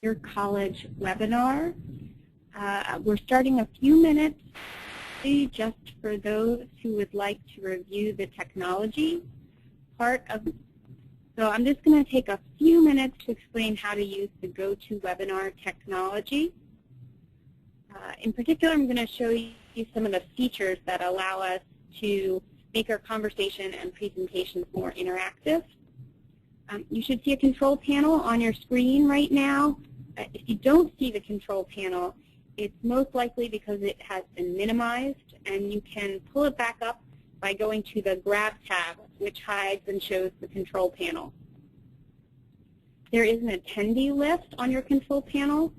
Leader College webinar. We're starting a few minutes just for those who would like to review the technology part of. So I'm just going to take a few minutes to explain how to use the GoToWebinar technology. In particular, I'm going to show you some of the features that allow us to make our conversation and presentations more interactive. You should see a control panel on your screen right now. If you don't see the control panel, it's most likely because it has been minimized, and you can pull it back up by going to the Grab tab, which hides and shows the control panel. There is an attendee list on your control panel.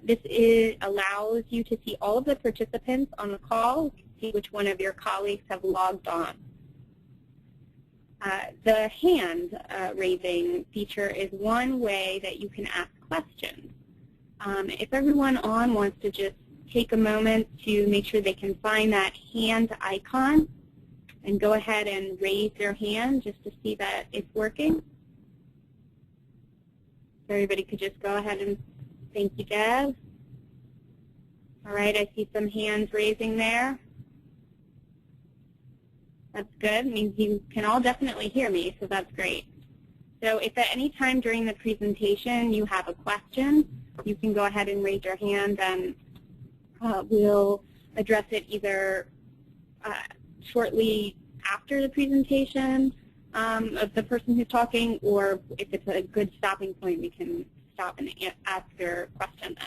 This allows you to see all of the participants on the call, you can see which one of your colleagues have logged on. The hand raising feature is one way that you can ask questions. If everyone on wants to just take a moment to make sure they can find that hand icon and go ahead and raise their hand just to see that it's working. So everybody could just go ahead and thank you, Deb. All right, I see some hands raising there. That's good. It means you can all definitely hear me, so that's great. So if at any time during the presentation you have a question, you can go ahead and raise your hand, and we'll address it either shortly after the presentation of the person who's talking, or if it's a good stopping point, we can stop and ask your question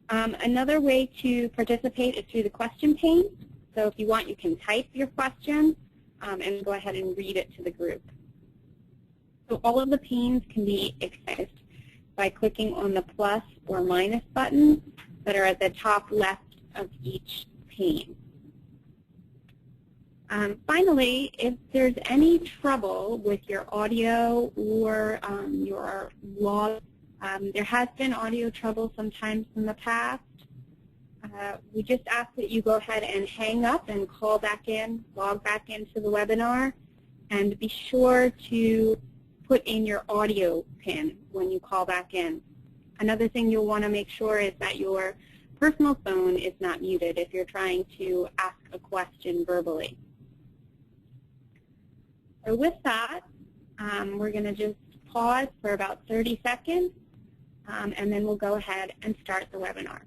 then. Another way to participate is through the question pane. So if you want, you can type your question and go ahead and read it to the group. So all of the panes can be accessed by clicking on the plus or minus buttons that are at the top left of each pane. Finally, if there's any trouble with your audio or your log, there has been audio trouble sometimes in the past. We just ask that you go ahead and hang up and call back in, log back into the webinar, and be sure to put in your audio pin when you call back in. Another thing you'll want to make sure is that your personal phone is not muted if you're trying to ask a question verbally. So with that, we're going to just pause for about 30 seconds, and then we'll go ahead and start the webinar.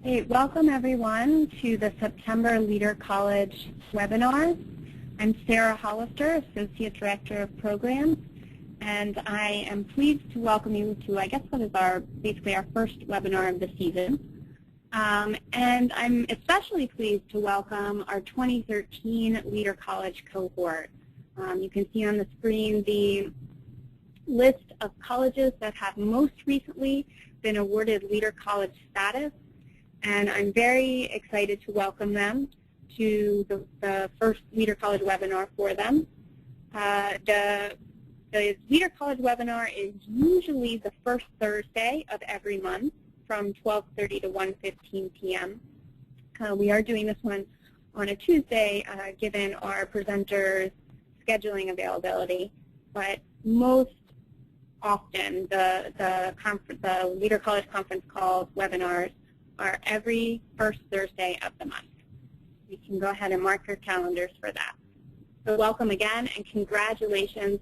Hey, welcome everyone to the September Leader College webinar. I'm Sarah Hollister, Associate Director of Programs, and I am pleased to welcome you to, I guess what is basically our first webinar of the season. And I'm especially pleased to welcome our 2013 Leader College cohort. You can see on the screen the list of colleges that have most recently been awarded Leader College status. And I'm very excited to welcome them to the first Leader College webinar for them. The Leader College webinar is usually the first Thursday of every month from 12:30 to 1:15 p.m. We are doing this one on a Tuesday given our presenters' scheduling availability, but most often the Leader College conference calls, webinars, are every first Thursday of the month. You can go ahead and mark your calendars for that. So welcome again, and congratulations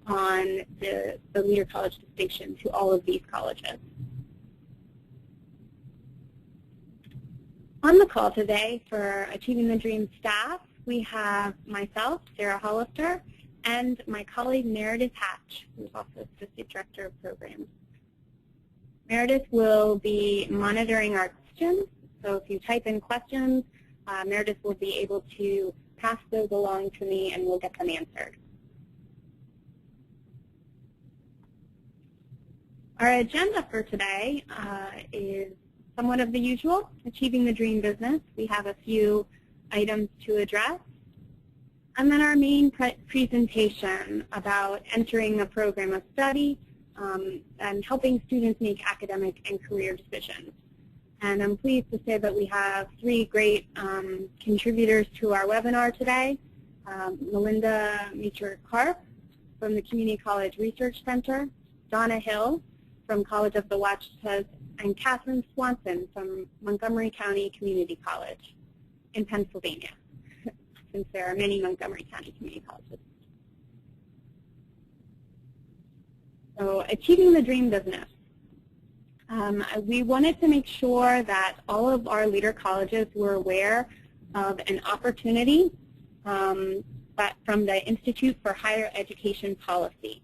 on the Leader College distinction to all of these colleges. On the call today for Achieving the Dream staff, we have myself, Sarah Hollister, and my colleague Meredith Hatch, who is also Associate Director of Programs. Meredith will be monitoring our questions, so if you type in questions, Meredith will be able to pass those along to me and we'll get them answered. Our agenda for today is somewhat of the usual, Achieving the Dream Business. We have a few items to address. And then our main presentation about entering a program of study and helping students make academic and career decisions. And I'm pleased to say that we have three great contributors to our webinar today. Melinda Meacher-Karp from the Community College Research Center, Donna Hill from College of the Ouachitas, and Catherine Swanson from Montgomery County Community College in Pennsylvania, since there are many Montgomery County community colleges. So, Achieving the Dream Business. We wanted to make sure that all of our leader colleges were aware of an opportunity but from the Institute for Higher Education Policy.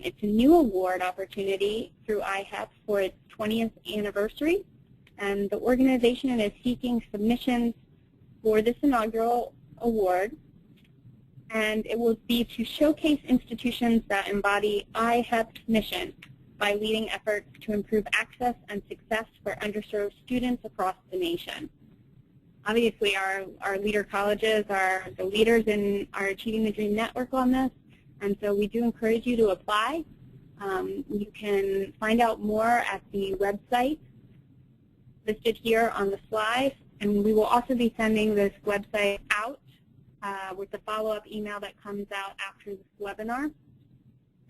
It's a new award opportunity through IPAS for its 20th anniversary, and the organization is seeking submissions for this inaugural award, and it will be to showcase institutions that embody IHEP's mission by leading efforts to improve access and success for underserved students across the nation. Obviously, our leader colleges are the leaders in our Achieving the Dream network on this, and so we do encourage you to apply. You can find out more at the website listed here on the slide, and we will also be sending this website out with the follow-up email that comes out after this webinar.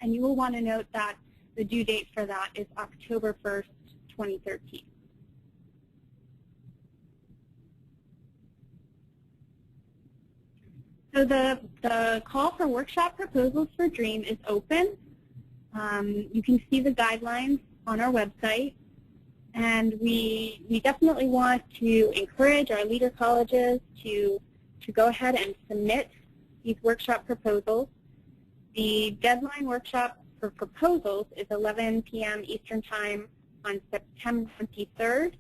And you will want to note that the due date for that is October 1st, 2013. So the call for workshop proposals for DREAM is open. You can see the guidelines on our website. And we definitely want to encourage our leader colleges to go ahead and submit these workshop proposals. The deadline workshop for proposals is 11 p.m. Eastern Time on September 23rd.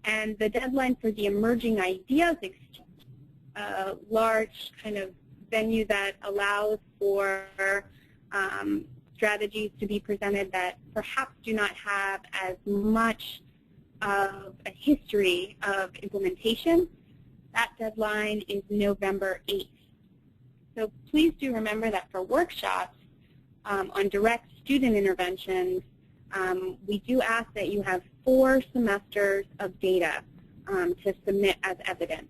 And the deadline for the Emerging Ideas Exchange, a large kind of venue that allows for strategies to be presented that perhaps do not have as much of a history of implementation. That deadline is November 8th. So please do remember that for workshops on direct student interventions, we do ask that you have 4 semesters of data to submit as evidence.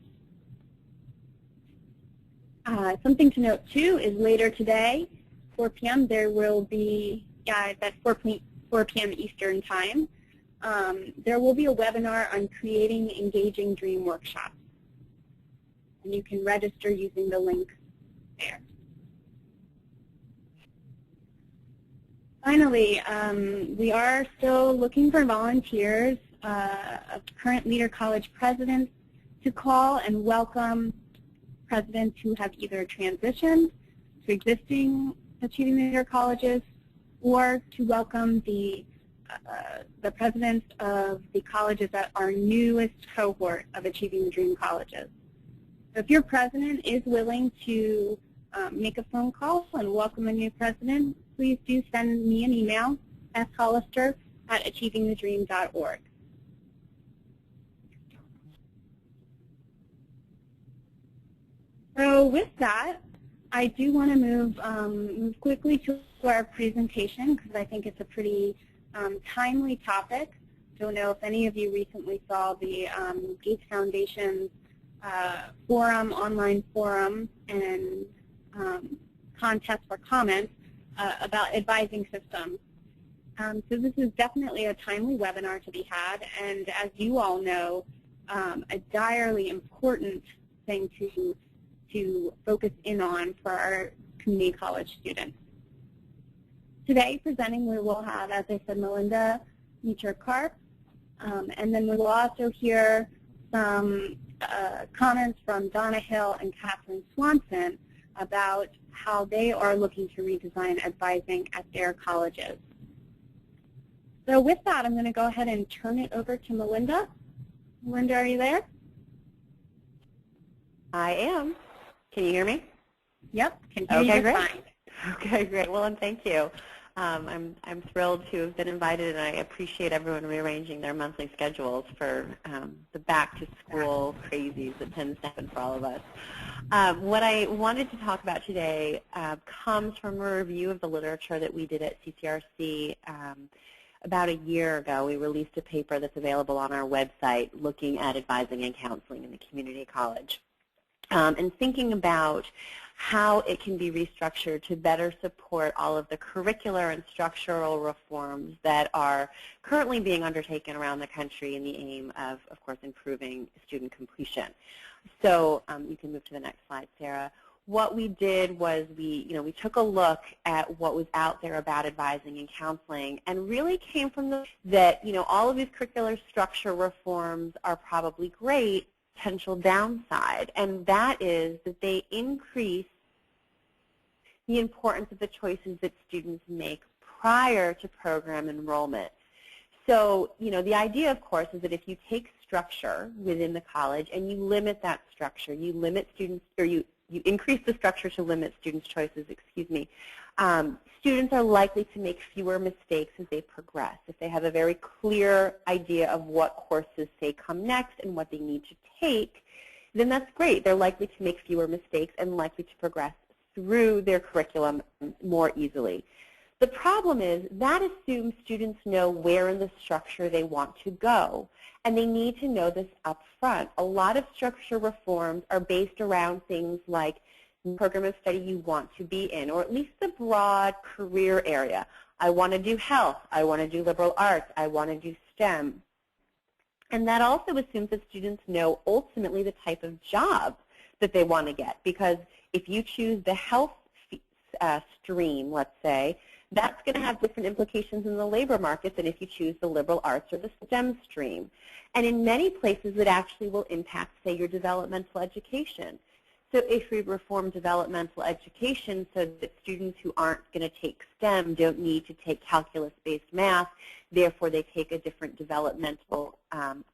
Something to note, too, is later today, 4 p.m., there will be, at 4 p.m. Eastern Time, there will be a webinar on creating engaging DREAM workshops. And you can register using the link there. Finally, we are still looking for volunteers of current leader college presidents to call and welcome presidents who have either transitioned to existing Achieving Leader colleges or to welcome the presidents of the colleges that are newest cohort of Achieving the Dream colleges. So if your president is willing to make a phone call and welcome a new president, please do send me an email, shollister@achievingthedream.org. So with that, I do want to move quickly to our presentation because I think it's a pretty timely topic. Don't know if any of you recently saw the Gates Foundation's forum, online forum, and contest for comments about advising systems. So this is definitely a timely webinar to be had, and as you all know, a direly important thing to focus in on for our community college students. Today, presenting, we will have, as I said, Melinda Meacher-Karp, and then we will also hear some comments from Donna Hill and Catherine Swanson about how they are looking to redesign advising at their colleges. So with that, I'm going to go ahead and turn it over to Melinda. Melinda, are you there? I am. Can you hear me? Yep, can hear you great. fine. Okay, great. Well, and thank you. I'm thrilled to have been invited, and I appreciate everyone rearranging their monthly schedules for the back-to-school crazies that tends to happen for all of us. What I wanted to talk about today comes from a review of the literature that we did at CCRC about a year ago. We released a paper that's available on our website looking at advising and counseling in the community college. And thinking about how it can be restructured to better support all of the curricular and structural reforms that are currently being undertaken around the country in the aim of course, improving student completion. So you can move to the next slide, Sarah. What we did was we took a look at what was out there about advising and counseling, and really came from that all of these curricular structure reforms are probably great. Potential downside, and that is that they increase the importance of the choices that students make prior to program enrollment. So, the idea, of course, is that if you take structure within the college and you limit that structure, you limit students, or you increase the structure to limit students' choices, students are likely to make fewer mistakes as they progress. If they have a very clear idea of what courses, say, come next and what they need to take, then that's great. They're likely to make fewer mistakes and likely to progress through their curriculum more easily. The problem is that assumes students know where in the structure they want to go, and they need to know this up front. A lot of structure reforms are based around things like program of study you want to be in, or at least the broad career area. I want to do health. I want to do liberal arts. I want to do STEM. And that also assumes that students know ultimately the type of job that they want to get, because if you choose the health stream, let's say, that's going to have different implications in the labor market than if you choose the liberal arts or the STEM stream. And in many places, it actually will impact, say, your developmental education. So if we reform developmental education so that students who aren't going to take STEM don't need to take calculus-based math, therefore they take a different developmental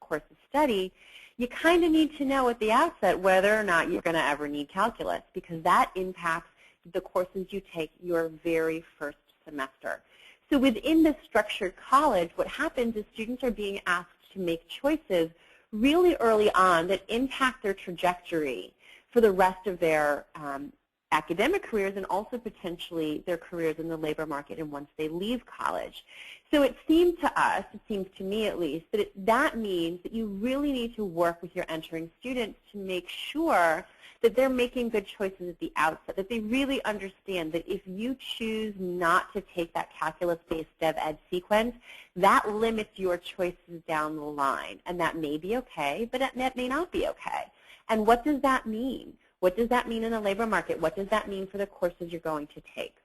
course of study, you kind of need to know at the outset whether or not you're going to ever need calculus, because that impacts the courses you take your very first semester. So within this structured college, what happens is students are being asked to make choices really early on that impact their trajectory for the rest of their academic careers, and also potentially their careers in the labor market and once they leave college. So it seemed to us, it seems to me at least, that that means that you really need to work with your entering students to make sure that they're making good choices at the outset, that they really understand that if you choose not to take that calculus-based dev ed sequence, that limits your choices down the line. And that may be okay, but that may not be okay. And what does that mean? What does that mean in the labor market? What does that mean for the courses you're going to take?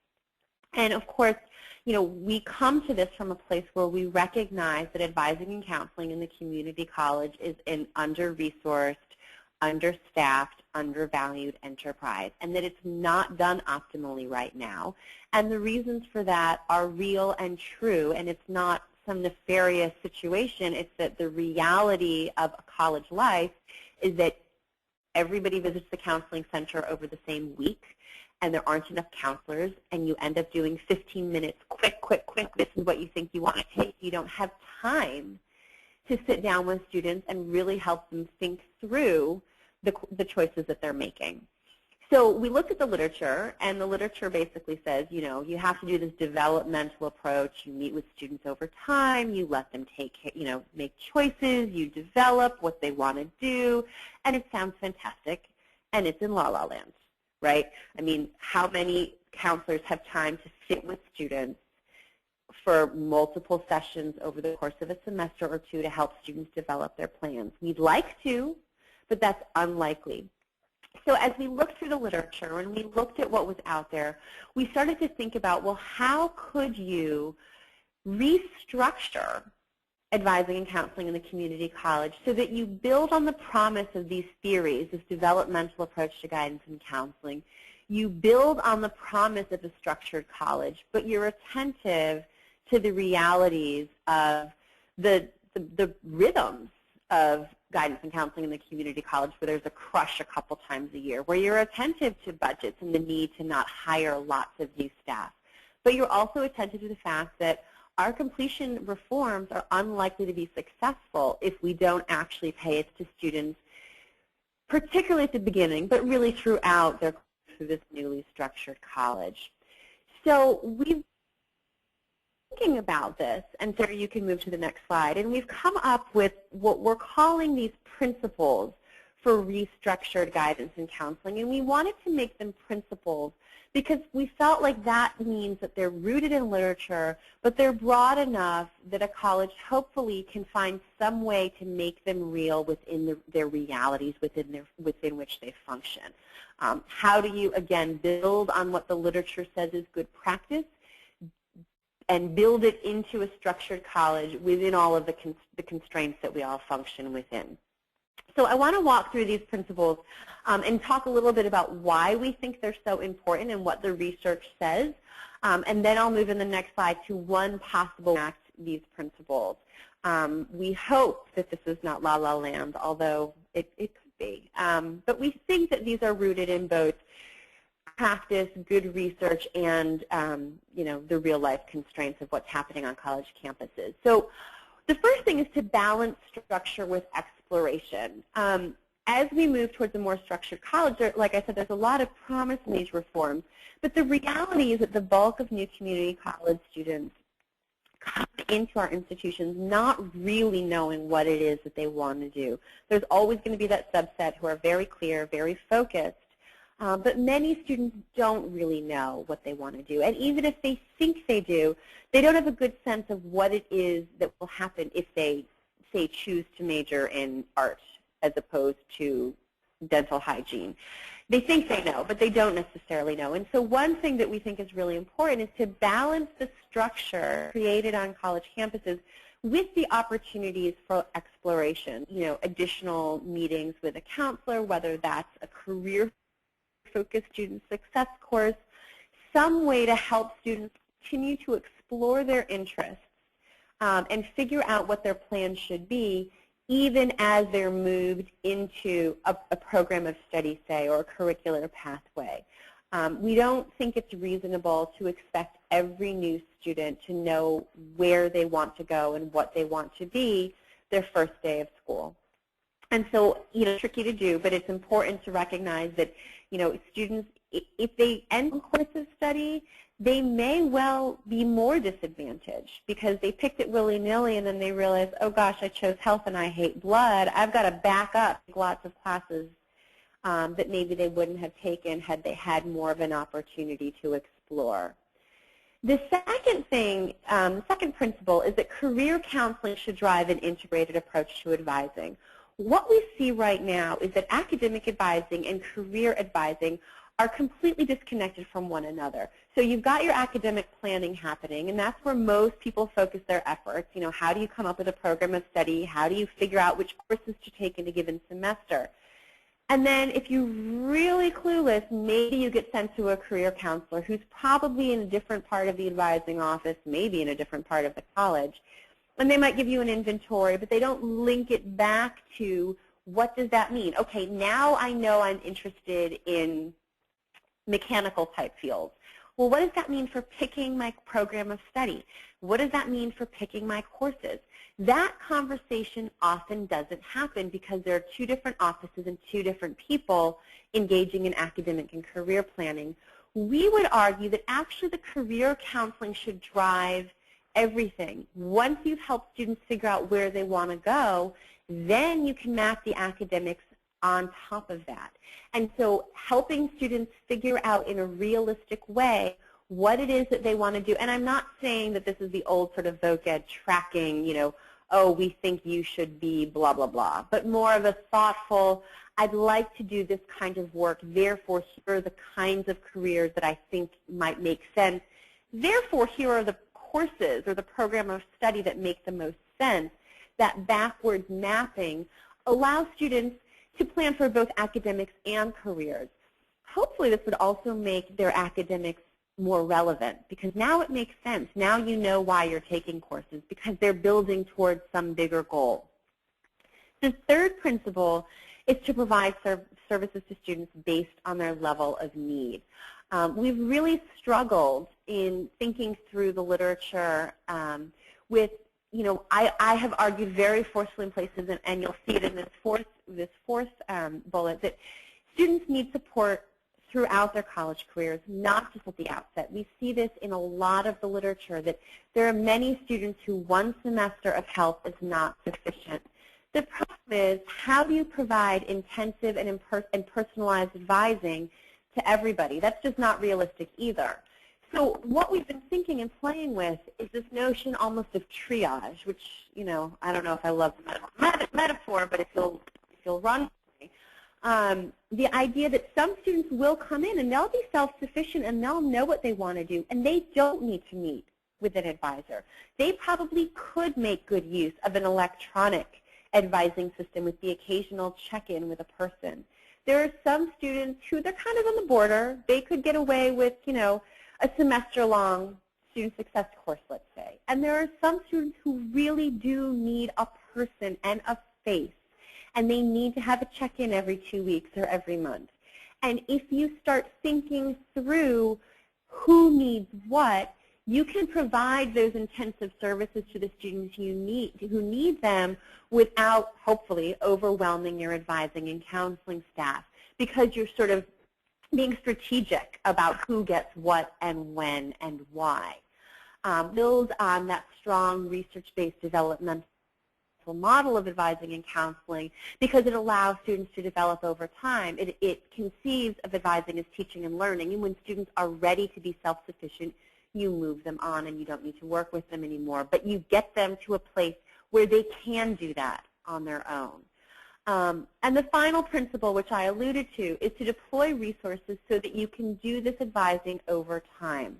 And of course, we come to this from a place where we recognize that advising and counseling in the community college is an under-resourced, understaffed, undervalued enterprise, and that it's not done optimally right now. And the reasons for that are real and true, and it's not some nefarious situation. It's that the reality of a college life is that everybody visits the counseling center over the same week, and there aren't enough counselors, and you end up doing 15 minutes, quick, this is what you think you want to take. You don't have time to sit down with students and really help them think through the choices that they're making. So we looked at the literature, and the literature basically says, you have to do this developmental approach. You meet with students over time. You let them make choices. You develop what they want to do, and it sounds fantastic, and it's in la-la land, right? I mean, how many counselors have time to sit with students for multiple sessions over the course of a semester or two to help students develop their plans? We'd like to, but that's unlikely. So as we looked through the literature and we looked at what was out there, we started to think about, well, how could you restructure advising and counseling in the community college so that you build on the promise of these theories, this developmental approach to guidance and counseling. You build on the promise of a structured college, but you're attentive to the realities of the rhythms of guidance and counseling in the community college, where there's a crush a couple times a year, where you're attentive to budgets and the need to not hire lots of new staff. But you're also attentive to the fact that our completion reforms are unlikely to be successful if we don't actually pay it to students, particularly at the beginning, but really throughout their through this newly structured college. So we've thinking about this, and Sarah, you can move to the next slide, and we've come up with what we're calling these principles for restructured guidance and counseling, and we wanted to make them principles because we felt like that means that they're rooted in literature, but they're broad enough that a college hopefully can find some way to make them real within their realities within which they function. How do you, again, build on what the literature says is good practice and build it into a structured college within all of the constraints that we all function within? So I want to walk through these principles and talk a little bit about why we think they're so important and what the research says. And then I'll move in the next slide to one possible way to enact these principles. We hope that this is not la-la land, although it could be. But we think that these are rooted in both practice, good research, and the real-life constraints of what's happening on college campuses. So the first thing is to balance structure with exploration. As we move towards a more structured college, like I said, there's a lot of promise in these reforms, but the reality is that the bulk of new community college students come into our institutions not really knowing what it is that they want to do. There's always going to be that subset who are very clear, very focused, but many students don't really know what they want to do. And even if they think they do, they don't have a good sense of what it is that will happen if they, say, choose to major in art as opposed to dental hygiene. They think they know, but they don't necessarily know. And so one thing that we think is really important is to balance the structure created on college campuses with the opportunities for exploration, additional meetings with a counselor, whether that's a career-focused student success course, some way to help students continue to explore their interests and figure out what their plan should be, even as they're moved into a program of study, say, or a curricular pathway. We don't think it's reasonable to expect every new student to know where they want to go and what they want to be their first day of school. And so, it's tricky to do, but it's important to recognize that, students, if they end a course of study, they may well be more disadvantaged because they picked it willy-nilly and then they realize, oh gosh, I chose health and I hate blood. I've got to back up lots of classes that maybe they wouldn't have taken had they had more of an opportunity to explore. The second thing, the second principle is that career counseling should drive an integrated approach to advising. What we see right now is that academic advising and career advising are completely disconnected from one another. So you've got your academic planning happening, and that's where most people focus their efforts. How do you come up with a program of study? How do you figure out which courses to take in a given semester? And then if you're really clueless, maybe you get sent to a career counselor who's probably in a different part of the advising office, maybe in a different part of the college. And they might give you an inventory, but they don't link it back to what does that mean? Okay, now I know I'm interested in mechanical type fields. Well, what does that mean for picking my program of study? What does that mean for picking my courses? That conversation often doesn't happen because there are two different offices and two different people engaging in academic and career planning. We would argue that actually the career counseling should drive everything. Once you've helped students figure out where they want to go, then you can map the academics on top of that. And so helping students figure out in a realistic way what it is that they want to do. And I'm not saying that this is the old sort of voc ed tracking, oh, we think you should be blah, blah, blah, but more of a thoughtful, I'd like to do this kind of work, therefore here are the kinds of careers that I think might make sense. Therefore, here are the courses or the program of study that make the most sense. that backwards mapping allows students to plan for both academics and careers. Hopefully this would also make their academics more relevant, because now it makes sense. Now you know why you're taking courses, because they're building towards some bigger goal. The third principle is to provide services to students based on their level of need. We've really struggled in thinking through the literature with, I have argued very forcefully in places, and you'll see it in this fourth bullet, that students need support throughout their college careers, not just at the outset. We see this in a lot of the literature, that there are many students who one semester of help is not sufficient. The problem is, how do you provide intensive and personalized advising to everybody? That's just not realistic either. So what we've been thinking and playing with is this notion almost of triage, which, I don't know if I love the metaphor, but if you'll run with me. The idea that some students will come in and they'll be self-sufficient and they'll know what they want to do, and they don't need to meet with an advisor. They probably could make good use of an electronic advising system with the occasional check-in with a person. There are some students who they're kind of on the border. They could get away with, a semester-long student success course, let's say. And there are some students who really do need a person and a face, and they need to have a check-in every 2 weeks or every month. And if you start thinking through who needs what, you can provide those intensive services to the students who need them without, hopefully, overwhelming your advising and counseling staff, because you're sort of being strategic about who gets what and when and why. Build on that strong research-based developmental model of advising and counseling, because it allows students to develop over time. It conceives of advising as teaching and learning, and when students are ready to be self-sufficient, you move them on and you don't need to work with them anymore, but you get them to a place where they can do that on their own. And the final principle, which I alluded to, is to deploy resources so that you can do this advising over time.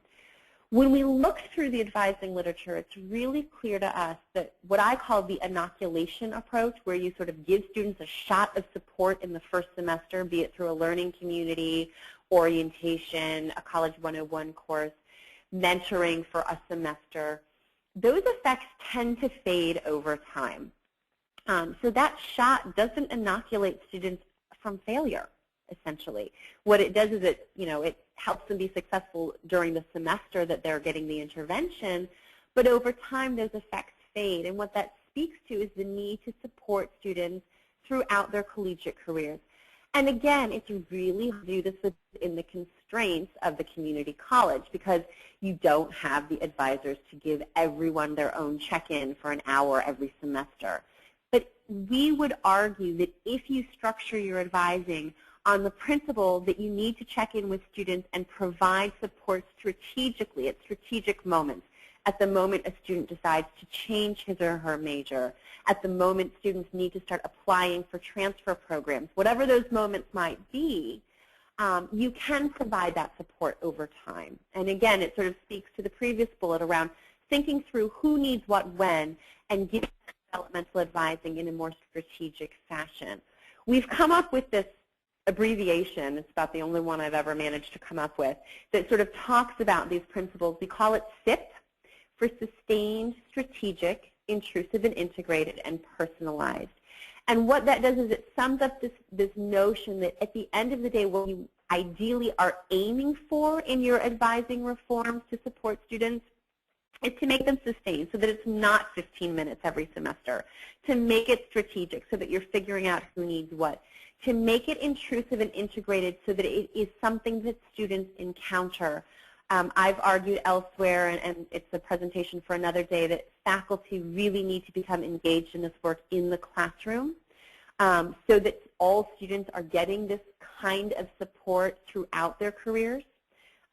When we look through the advising literature, it's really clear to us that what I call the inoculation approach, where you sort of give students a shot of support in the first semester, be it through a learning community, orientation, a College 101 course, mentoring for a semester, those effects tend to fade over time. So that shot doesn't inoculate students from failure, essentially. What it does is it helps them be successful during the semester that they're getting the intervention, but over time those effects fade. And what that speaks to is the need to support students throughout their collegiate careers. And again, it's really hard to do this within the constraints of the community college, because you don't have the advisors to give everyone their own check-in for an hour every semester. But we would argue that if you structure your advising on the principle that you need to check in with students and provide support strategically at strategic moments, at the moment a student decides to change his or her major, at the moment students need to start applying for transfer programs, whatever those moments might be, you can provide that support over time. And again, it sort of speaks to the previous bullet around thinking through who needs what when and giving developmental advising in a more strategic fashion. We've come up with this abbreviation, it's about the only one I've ever managed to come up with, that sort of talks about these principles. We call it SIP, for sustained, strategic, intrusive, and integrated, and personalized. And what that does is it sums up this notion that at the end of the day, what you ideally are aiming for in your advising reforms to support students is to make them sustained, so that it's not 15 minutes every semester, to make it strategic so that you're figuring out who needs what, to make it intrusive and integrated so that it is something that students encounter. I've argued elsewhere, and it's a presentation for another day, that faculty really need to become engaged in this work in the classroom, so that all students are getting this kind of support throughout their careers,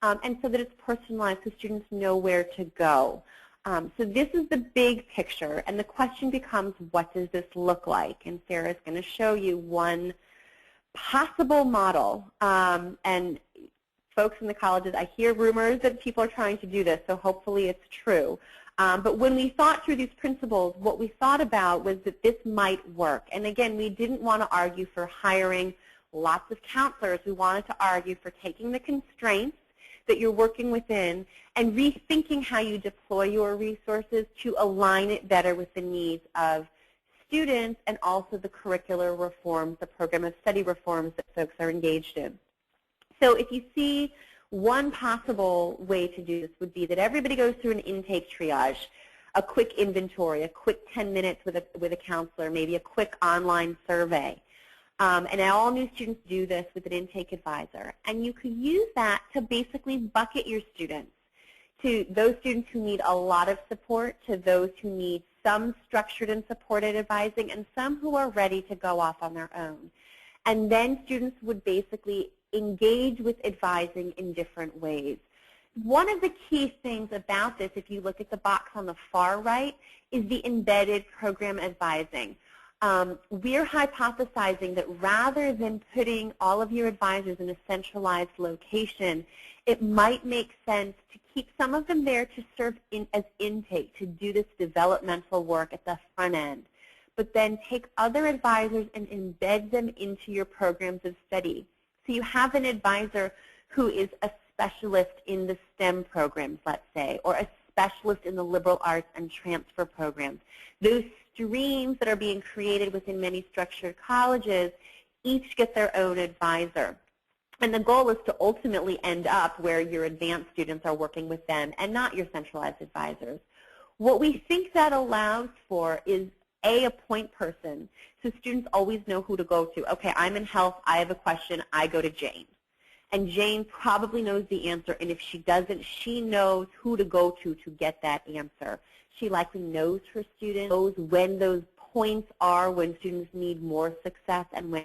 and so that it's personalized so students know where to go. So this is the big picture, and the question becomes, what does this look like? And Sarah's going to show you one possible model. And folks in the colleges, I hear rumors that people are trying to do this, so hopefully it's true. But when we thought through these principles, what we thought about was that this might work. And again, we didn't want to argue for hiring lots of counselors. We wanted to argue for taking the constraints that you're working within and rethinking how you deploy your resources to align it better with the needs of students and also the curricular reforms, the program of study reforms that folks are engaged in. So if you see one possible way to do this would be that everybody goes through an intake triage, a quick inventory, a quick 10 minutes with a counselor, maybe a quick online survey. And all new students do this with an intake advisor. And you could use that to basically bucket your students to those students who need a lot of support, to those who need some structured and supported advising, and some who are ready to go off on their own. And then students would basically engage with advising in different ways. One of the key things about this, if you look at the box on the far right, is the embedded program advising. We're hypothesizing that rather than putting all of your advisors in a centralized location, it might make sense to keep some of them there to serve as intake, to do this developmental work at the front end, but then take other advisors and embed them into your programs of study. So you have an advisor who is a specialist in the STEM programs, let's say, or a specialist in the liberal arts and transfer programs. Those streams that are being created within many structured colleges each get their own advisor. And the goal is to ultimately end up where your advanced students are working with them and not your centralized advisors. What we think that allows for is a point person, so students always know who to go to. Okay, I'm in health, I have a question, I go to Jane. And Jane probably knows the answer, and if she doesn't, she knows who to go to get that answer. She likely knows her students, knows when those points are when students need more success and when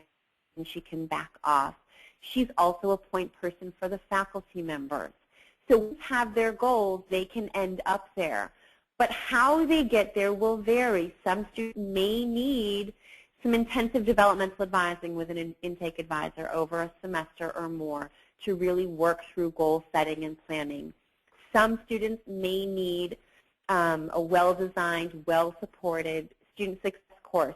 she can back off. She's also a point person for the faculty members. So once they have their goals, they can end up there. But how they get there will vary. Some students may need some intensive developmental advising with an intake advisor over a semester or more to really work through goal setting and planning. Some students may need a well-designed, well-supported student success course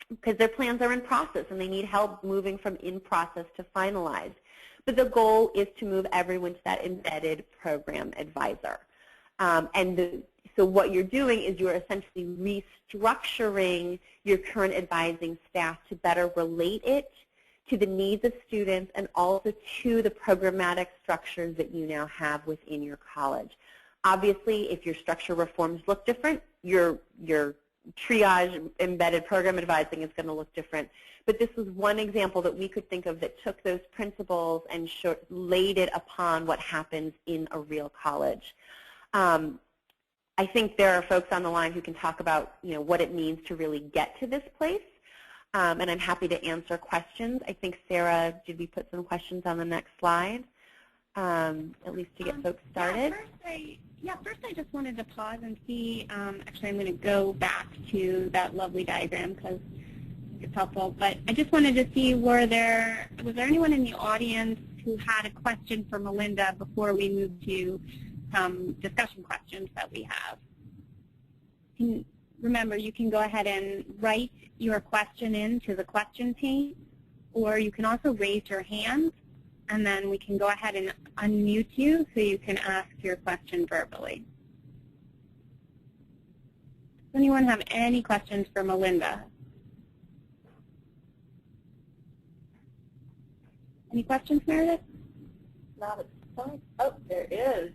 because their plans are in process and they need help moving from in process to finalized. But the goal is to move everyone to that embedded program advisor. So what you're doing is you're essentially restructuring your current advising staff to better relate it to the needs of students and also to the programmatic structures that you now have within your college. Obviously, if your structure reforms look different, your triage embedded program advising is going to look different. But this was one example that we could think of that took those principles and laid it upon what happens in a real college. I think there are folks on the line who can talk about what it means to really get to this place. And I'm happy to answer questions. I think, Sarah, did we put some questions on the next slide, at least to get folks started? First I just wanted to pause and see, actually I'm going to go back to that lovely diagram because it's helpful, but I just wanted to see was there anyone in the audience who had a question for Melinda before we move to some discussion questions that we have? Remember, you can go ahead and write your question into the question pane, or you can also raise your hand, and then we can go ahead and unmute you so you can ask your question verbally. Does anyone have any questions for Melinda? Any questions, Meredith? Not at this point. Oh, there is.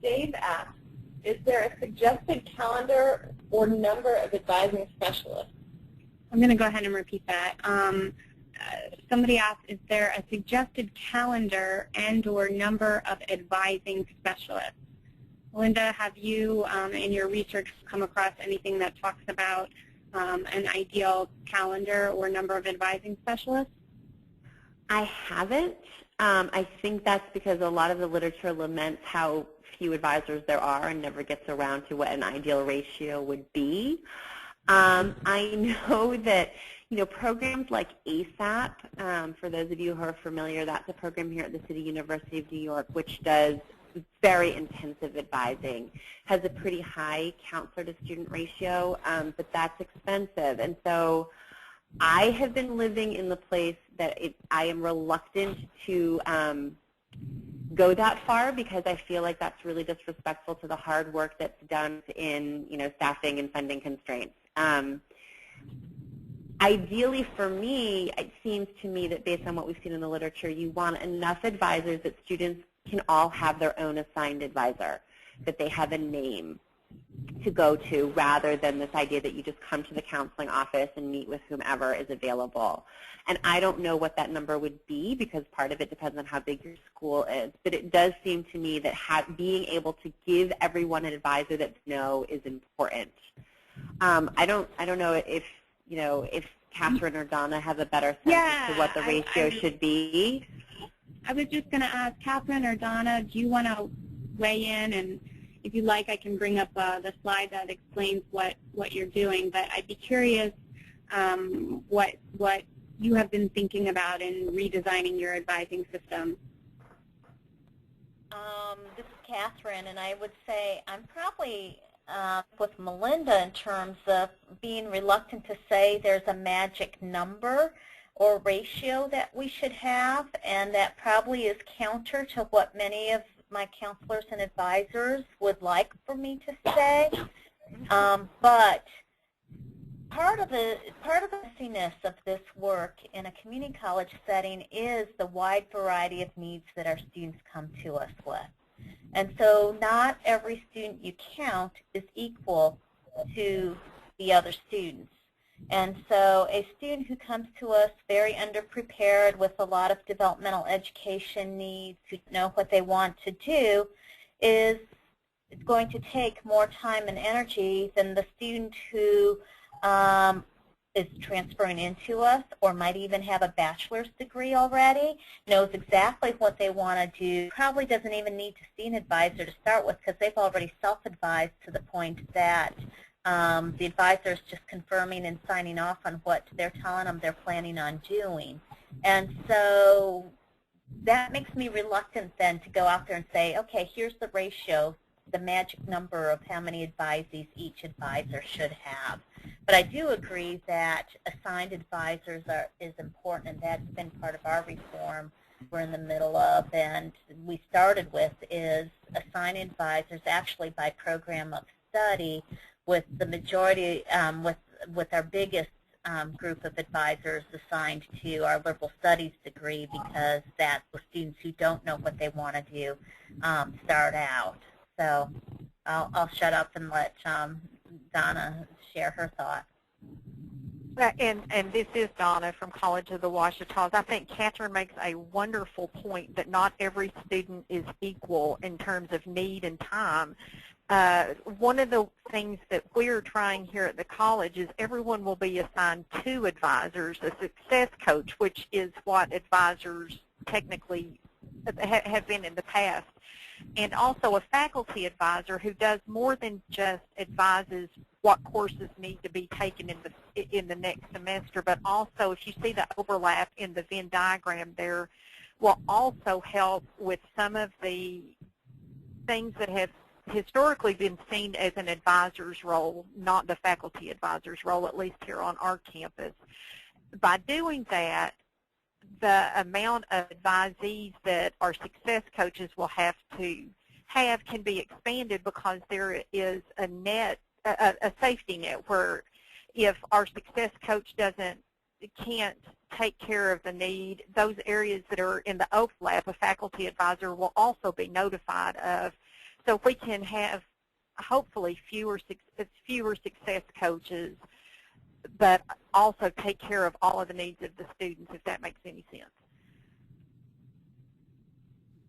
Dave asked, is there a suggested calendar or number of advising specialists? I'm going to go ahead and repeat that. Somebody asked, is there a suggested calendar and or number of advising specialists? Linda, have you in your research come across anything that talks about an ideal calendar or number of advising specialists? I haven't. I think that's because a lot of the literature laments how few advisors there are and never gets around to what an ideal ratio would be. I know that programs like ASAP, for those of you who are familiar, that's a program here at the City University of New York which does very intensive advising, has a pretty high counselor-to-student ratio, but that's expensive. And so I have been living in the place that I am reluctant to go that far because I feel like that's really disrespectful to the hard work that's done in, staffing and funding constraints. Ideally for me, it seems to me that based on what we've seen in the literature, you want enough advisors that students can all have their own assigned advisor, that they have a name to go to rather than this idea that you just come to the counseling office and meet with whomever is available. And I don't know what that number would be because part of it depends on how big your school is. But it does seem to me that being able to give everyone an advisor that they know is important. I don't know if Catherine or Donna have a better sense as to what the ratio should be. I was just going to ask Catherine or Donna, do you want to weigh in? And if you'd like, I can bring up the slide that explains what you're doing. But I'd be curious what you have been thinking about in redesigning your advising system. This is Catherine, and I would say I'm probably with Melinda in terms of being reluctant to say there's a magic number or ratio that we should have, and that probably is counter to what many of my counselors and advisors would like for me to say. But part of the messiness of this work in a community college setting is the wide variety of needs that our students come to us with. And so not every student you count is equal to the other students. And so a student who comes to us very underprepared with a lot of developmental education needs, who know what they want to do, is going to take more time and energy than the student who is transferring into us or might even have a bachelor's degree already, knows exactly what they want to do, probably doesn't even need to see an advisor to start with because they've already self-advised to the point that the advisor is just confirming and signing off on what they're telling them they're planning on doing. And so that makes me reluctant then to go out there and say, okay, here's the ratio, the magic number of how many advisees each advisor should have. But I do agree that assigned advisors is important, and that's been part of our reform we're in the middle of, and we started with is assigned advisors actually by program of study, with the majority, with our biggest group of advisors assigned to our liberal studies degree, because that's the students who don't know what they want to do start out. So I'll shut up and let Donna share her thoughts. And this is Donna from College of the Ouachitas. I think Catherine makes a wonderful point that not every student is equal in terms of need and time. One of the things that we're trying here at the college is everyone will be assigned 2 advisors, a success coach, which is what advisors technically have been in the past, and also a faculty advisor who does more than just advises what courses need to be taken in the next semester, but also, if you see the overlap in the Venn diagram there, will also help with some of the things that have historically been seen as an advisor's role, not the faculty advisor's role, at least here on our campus. By doing that, the amount of advisees that our success coaches will have to have can be expanded, because there is a safety net where if our success coach can't take care of the need, those areas that are in the overlap, a faculty advisor will also be notified of. So if we can have hopefully fewer success coaches, but also take care of all of the needs of the students, if that makes any sense.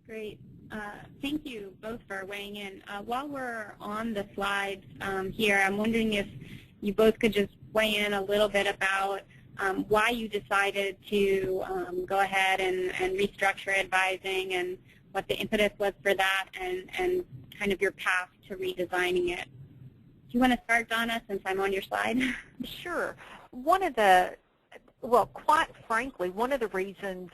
Great. Thank you both for weighing in. While we're on the slides here, I'm wondering if you both could just weigh in a little bit about why you decided to go ahead and restructure advising, and what the impetus was for that, and kind of your path to redesigning it. Do you want to start, Donna, since I'm on your slide? Sure. Quite frankly, one of the reasons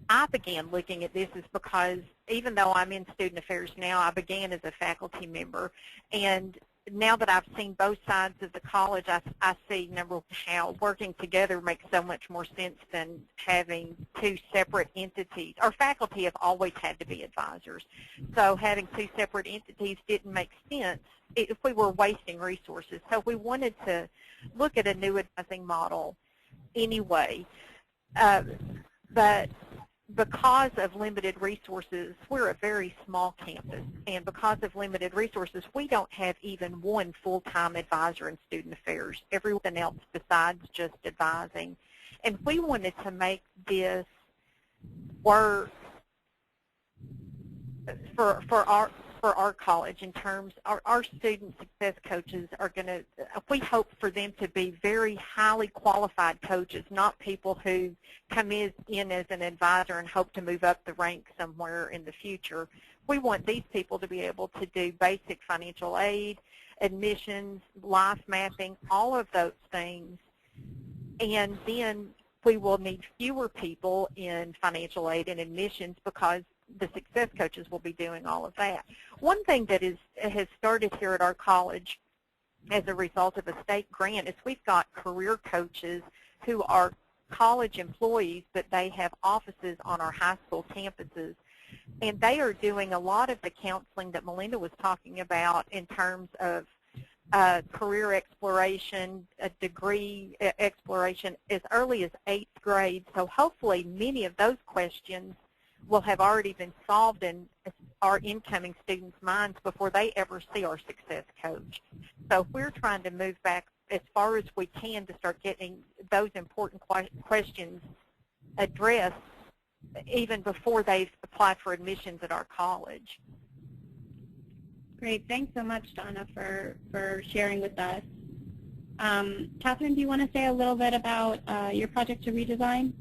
I began looking at this is because even though I'm in student affairs now, I began as a faculty member. And now that I've seen both sides of the college, I see, number one, how working together makes so much more sense than having two separate entities. Our faculty have always had to be advisors. So having two separate entities didn't make sense if we were wasting resources. So we wanted to look at a new advising model anyway. But because of limited resources, we're a very small campus, and because of limited resources, we don't have even one full-time advisor in student affairs, everyone else besides just advising. And we wanted to make this work for our college in terms, our student success coaches are going to, we hope for them to be very highly qualified coaches, not people who come in as an advisor and hope to move up the ranks somewhere in the future. We want these people to be able to do basic financial aid, admissions, life mapping, all of those things. And then we will need fewer people in financial aid and admissions because the success coaches will be doing all of that. One thing that has started here at our college as a result of a state grant is we've got career coaches who are college employees, but they have offices on our high school campuses. And they are doing a lot of the counseling that Melinda was talking about in terms of career exploration, degree exploration as early as 8th grade. So hopefully many of those questions will have already been solved in our incoming students' minds before they ever see our success coach. So we're trying to move back as far as we can to start getting those important questions addressed even before they've applied for admissions at our college. Great. Thanks so much, Donna, for sharing with us. Catherine, do you want to say a little bit about your project to redesign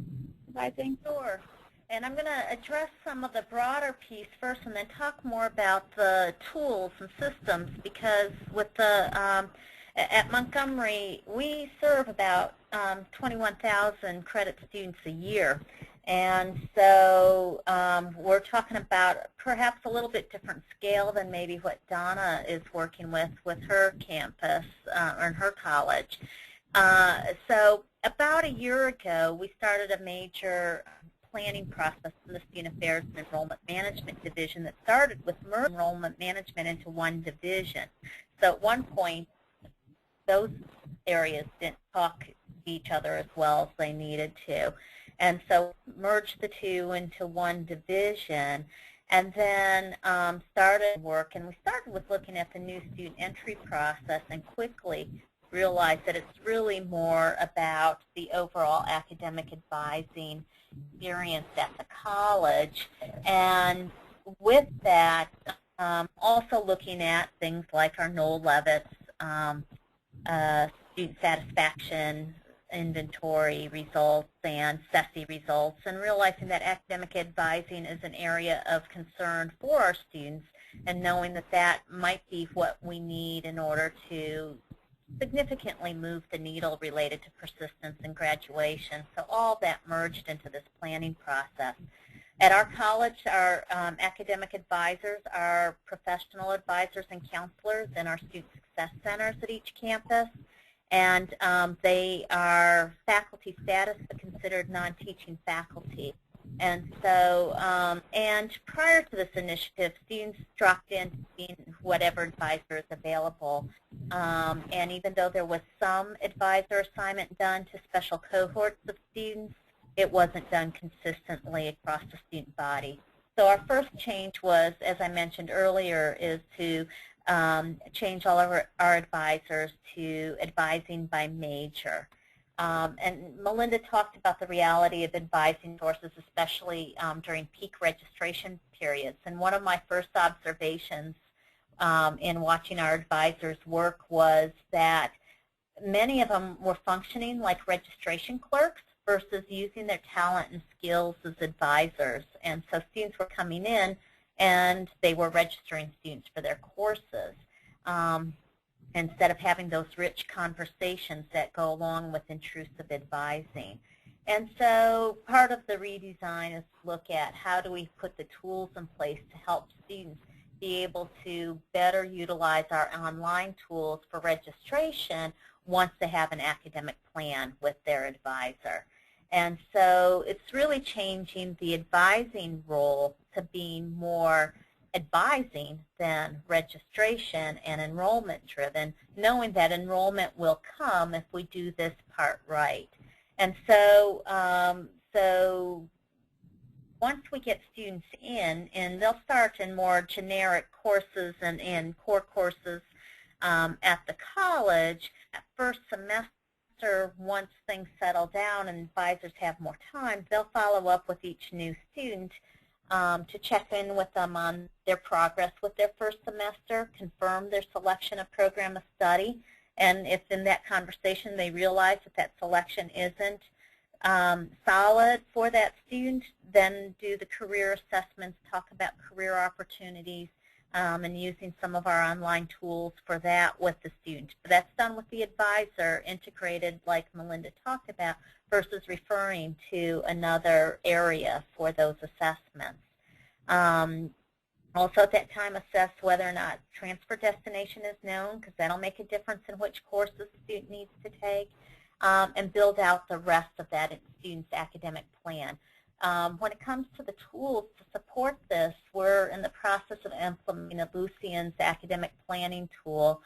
advising? Sure. And I'm going to address some of the broader piece first and then talk more about the tools and systems, because with the at Montgomery, we serve about 21,000 credit students a year. And so we're talking about perhaps a little bit different scale than maybe what Donna is working with her campus or in her college. So about a year ago, we started a major planning process in the Student Affairs and Enrollment Management Division that started with merging enrollment management into one division. So at one point, those areas didn't talk to each other as well as they needed to. And so merged the two into one division and then started work. And we started with looking at the new student entry process and quickly realized that it's really more about the overall academic advising experience at the college. And with that, also looking at things like our Noel Levitt's student satisfaction inventory results and SESI results, and realizing that academic advising is an area of concern for our students, and knowing that that might be what we need in order to significantly move the needle related to persistence and graduation. So all that merged into this planning process. At our college, our academic advisors are professional advisors and counselors in our student success centers at each campus. And they are faculty status but considered non-teaching faculty. And so, and prior to this initiative, students dropped in to see whatever advisor is available. And even though there was some advisor assignment done to special cohorts of students, it wasn't done consistently across the student body. So our first change was, as I mentioned earlier, is to change all of our advisors to advising by major. And Melinda talked about the reality of advising sources, especially during peak registration periods. And one of my first observations in watching our advisors work was that many of them were functioning like registration clerks versus using their talent and skills as advisors. And so students were coming in and they were registering students for their courses instead of having those rich conversations that go along with intrusive advising. And so part of the redesign is to look at how do we put the tools in place to help students be able to better utilize our online tools for registration once they have an academic plan with their advisor. And so it's really changing the advising role to being more advising than registration and enrollment driven, knowing that enrollment will come if we do this part right. And so, once we get students in, and they'll start in more generic courses and core courses at the college, at first semester, once things settle down and advisors have more time, they'll follow up with each new student to check in with them on their progress with their first semester, confirm their selection of program of study, and if in that conversation they realize that that selection isn't solid for that student, then do the career assessments, talk about career opportunities, and using some of our online tools for that with the student. But that's done with the advisor, integrated like Melinda talked about, versus referring to another area for those assessments. Also at that time, assess whether or not transfer destination is known, because that'll make a difference in which courses the student needs to take, and build out the rest of that student's academic plan. When it comes to the tools to support this, we're in the process of implementing Ellucian's academic planning tool.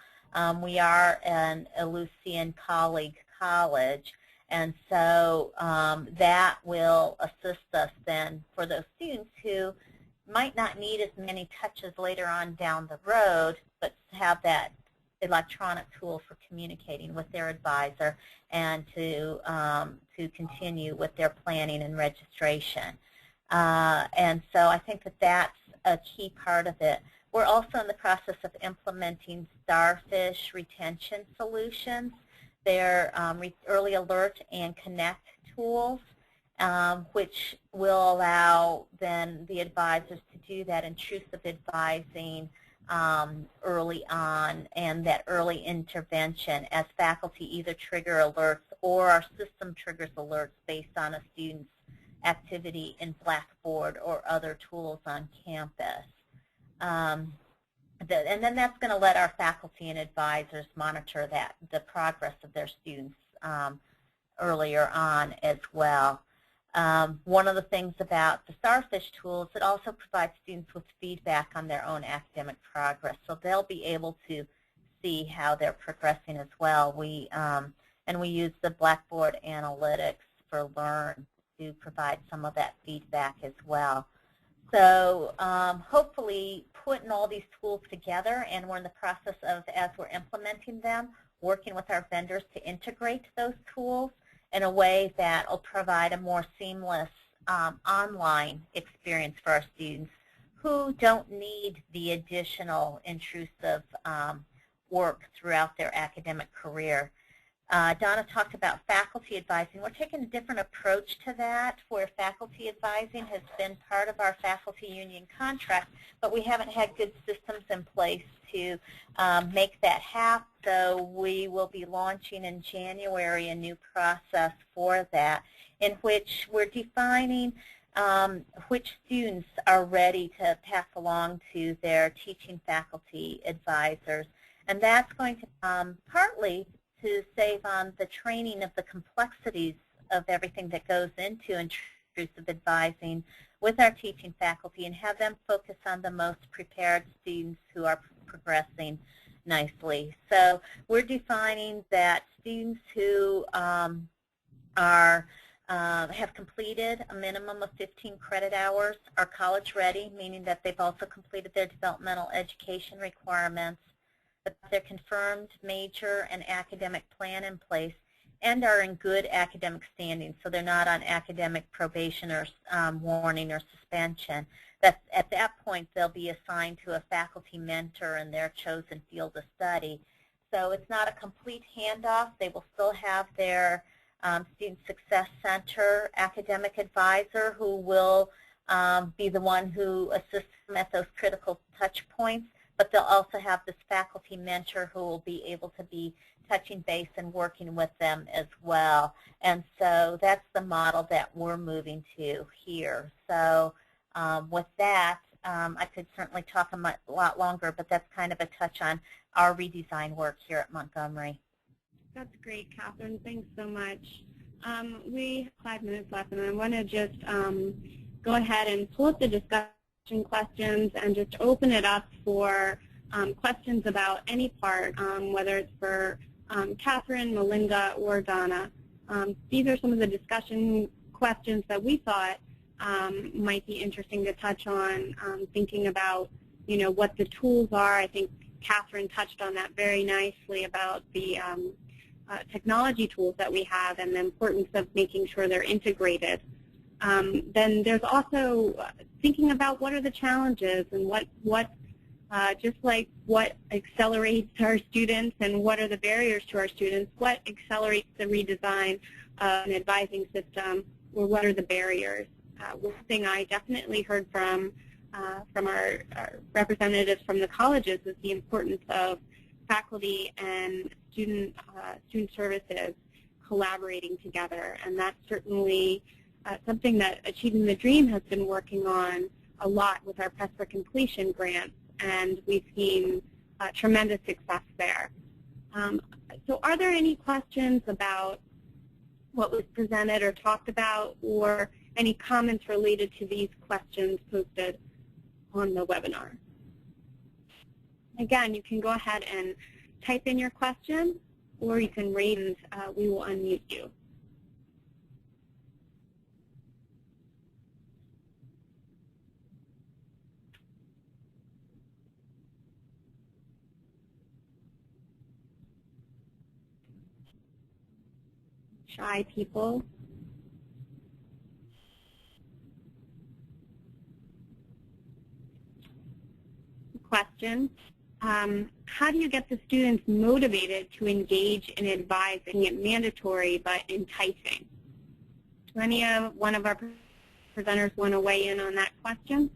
We are an Ellucian colleague college, and so that will assist us then for those students who might not need as many touches later on down the road, but have that electronic tool for communicating with their advisor and to continue with their planning and registration. And so I think that that's a key part of it. We're also in the process of implementing Starfish retention solutions. They're early alert and connect tools, which will allow then the advisors to do that intrusive advising early on, and that early intervention as faculty either trigger alerts or our system triggers alerts based on a student's activity in Blackboard or other tools on campus. And then that's going to let our faculty and advisors monitor the progress of their students earlier on as well. One of the things about the Starfish tools, it also provides students with feedback on their own academic progress, so they'll be able to see how they're progressing as well. And we use the Blackboard Analytics for Learn to provide some of that feedback as well. So hopefully putting all these tools together, and we're in the process of, as we're implementing them, working with our vendors to integrate those tools in a way that will provide a more seamless online experience for our students who don't need the additional intrusive work throughout their academic career. Donna talked about faculty advising. We're taking a different approach to that, where faculty advising has been part of our faculty union contract, but we haven't had good systems in place to make that happen. So we will be launching in January a new process for that, in which we're defining which students are ready to pass along to their teaching faculty advisors. And that's going to partly to save on the training of the complexities of everything that goes into intrusive advising with our teaching faculty, and have them focus on the most prepared students who are progressing nicely. So we're defining that students who have completed a minimum of 15 credit hours are college ready, meaning that they've also completed their developmental education requirements, that they're confirmed major and academic plan in place, and are in good academic standing, so they're not on academic probation or warning or suspension. That at that point they'll be assigned to a faculty mentor in their chosen field of study. So it's not a complete handoff. They will still have their Student Success Center academic advisor who will be the one who assists them at those critical touch points, but they'll also have this faculty mentor who will be able to be touching base and working with them as well. And so that's the model that we're moving to here. So with that, I could certainly talk a lot longer, but that's kind of a touch on our redesign work here at Montgomery. That's great, Catherine. Thanks so much. We have 5 minutes left, and I want to just go ahead and pull up the discussion questions and just open it up for questions about any part, whether it's for Catherine, Melinda, or Donna. These are some of the discussion questions that we thought might be interesting to touch on, thinking about, what the tools are. I think Catherine touched on that very nicely about the technology tools that we have and the importance of making sure they're integrated. Then there's also thinking about what are the challenges and what just like what accelerates our students and what are the barriers to our students, what accelerates the redesign of an advising system, or what are the barriers. One thing I definitely heard from our representatives from the colleges is the importance of faculty and student services collaborating together, and that's certainly something that Achieving the Dream has been working on a lot with our Press for Completion grants, and we've seen tremendous success there. So are there any questions about what was presented or talked about, or any comments related to these questions posted on the webinar? Again, you can go ahead and type in your question, or you can raise and we will unmute you. Shy people. Question. How do you get the students motivated to engage in advising it mandatory but enticing? Do one of our presenters want to weigh in on that question?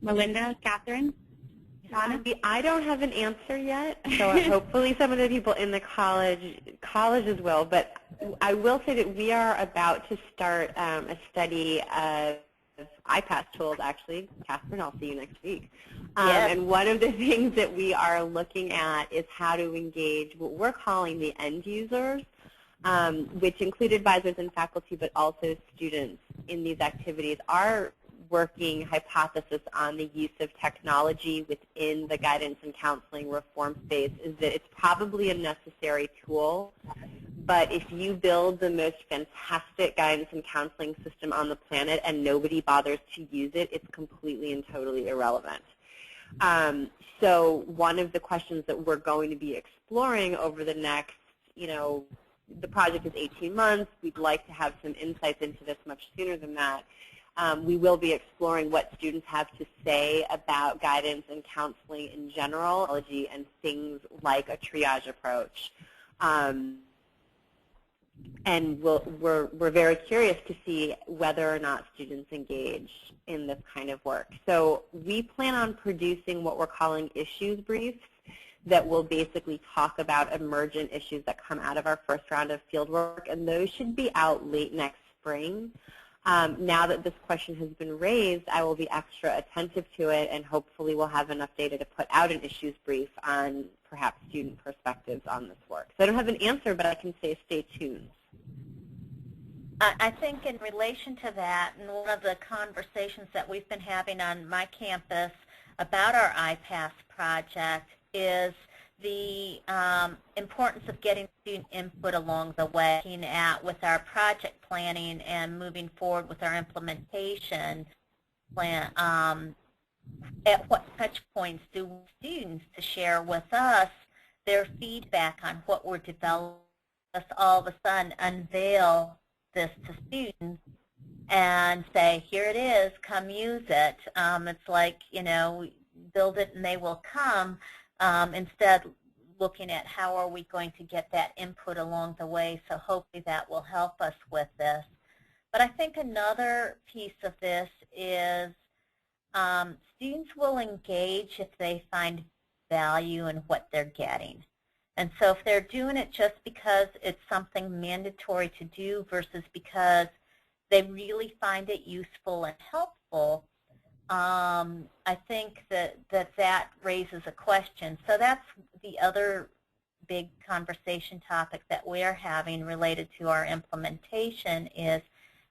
Melinda, Catherine? Donna? I don't have an answer yet, so hopefully some of the people in the colleges will. But I will say that we are about to start a study of IPAS tools, actually. Catherine, I'll see you next week. Yes. And one of the things that we are looking at is how to engage what we're calling the end users, which include advisors and faculty, but also students in these activities. Our working hypothesis on the use of technology within the guidance and counseling reform space is that it's probably a necessary tool, but if you build the most fantastic guidance and counseling system on the planet and nobody bothers to use it, it's completely and totally irrelevant. So one of the questions that we're going to be exploring over the next, the project is 18 months. We'd like to have some insights into this much sooner than that. We will be exploring what students have to say about guidance and counseling in general, and things like a triage approach. And we're very curious to see whether or not students engage in this kind of work. So we plan on producing what we're calling issues briefs that will basically talk about emergent issues that come out of our first round of fieldwork, and those should be out late next spring. Now that this question has been raised, I will be extra attentive to it, and hopefully we'll have enough data to put out an issues brief on perhaps student perspectives on this work. So I don't have an answer, but I can say stay tuned. I think in relation to that, and one of the conversations that we've been having on my campus about our IPAS project is the importance of getting student input along the way, looking at with our project planning and moving forward with our implementation plan. At what touch points do students to share with us their feedback on what we're developing? Us all of a sudden unveil this to students and say, here it is, come use it. It's like, build it and they will come. Instead, looking at how are we going to get that input along the way, so hopefully that will help us with this. But I think another piece of this is students will engage if they find value in what they're getting. And so if they're doing it just because it's something mandatory to do versus because they really find it useful and helpful, I think that raises a question. So that's the other big conversation topic that we're having related to our implementation is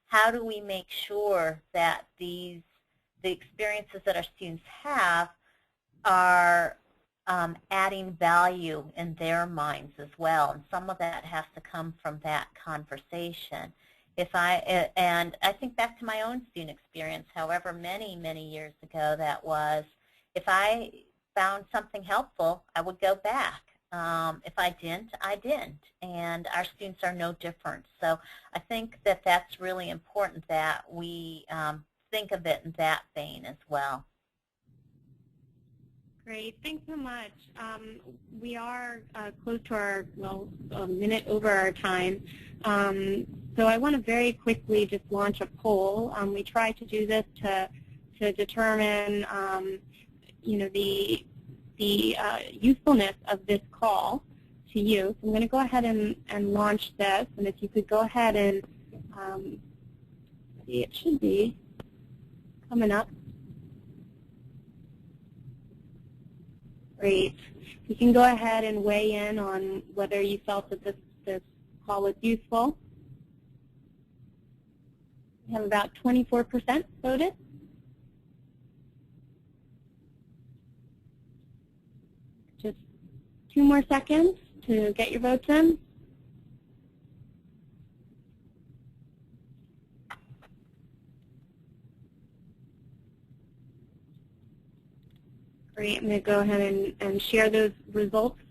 how do we make sure that the experiences that our students have are adding value in their minds as well, and some of that has to come from that conversation. And I think back to my own student experience, however many years ago that was, if I found something helpful, I would go back. If I didn't, I didn't, and our students are no different. So I think that that's really important that we think of it in that vein as well. Great, thanks so much. We are close to our, a minute over our time. So I want to very quickly just launch a poll. We try to do this to determine, the usefulness of this call to you. So I'm going to go ahead and launch this, and if you could go ahead and see, it should be coming up. Great. You can go ahead and weigh in on whether you felt that this call was useful. We have about 24% voted. Just 2 more seconds to get your votes in. Great. I'm going to go ahead and share those results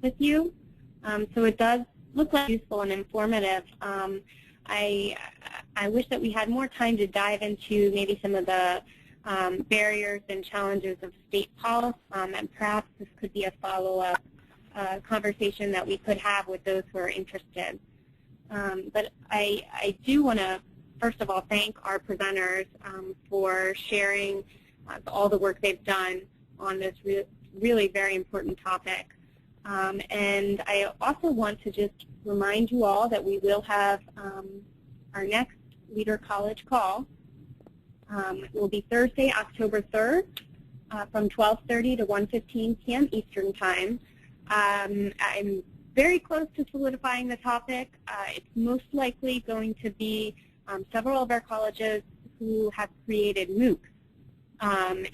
with you. So it does look like useful and informative. I wish that we had more time to dive into maybe some of the barriers and challenges of state policy, and perhaps this could be a follow-up conversation that we could have with those who are interested. But I do want to, first of all, thank our presenters for sharing all the work they've done on this really very important topic. And I also want to just remind you all that we will have our next Leader College call. It will be Thursday, October 3rd from 12:30 to 1:15 p.m. Eastern Time. I'm very close to solidifying the topic. It's most likely going to be several of our colleges who have created MOOCs.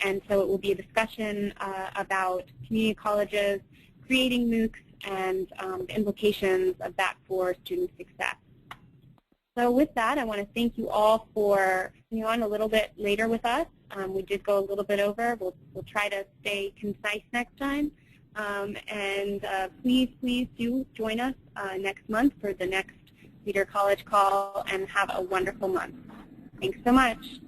And so it will be a discussion about community colleges creating MOOCs and the implications of that for student success. So with that, I want to thank you all for being on a little bit later with us. We did go a little bit over. We'll try to stay concise next time. And please do join us next month for the next Leader College call, and have a wonderful month. Thanks so much.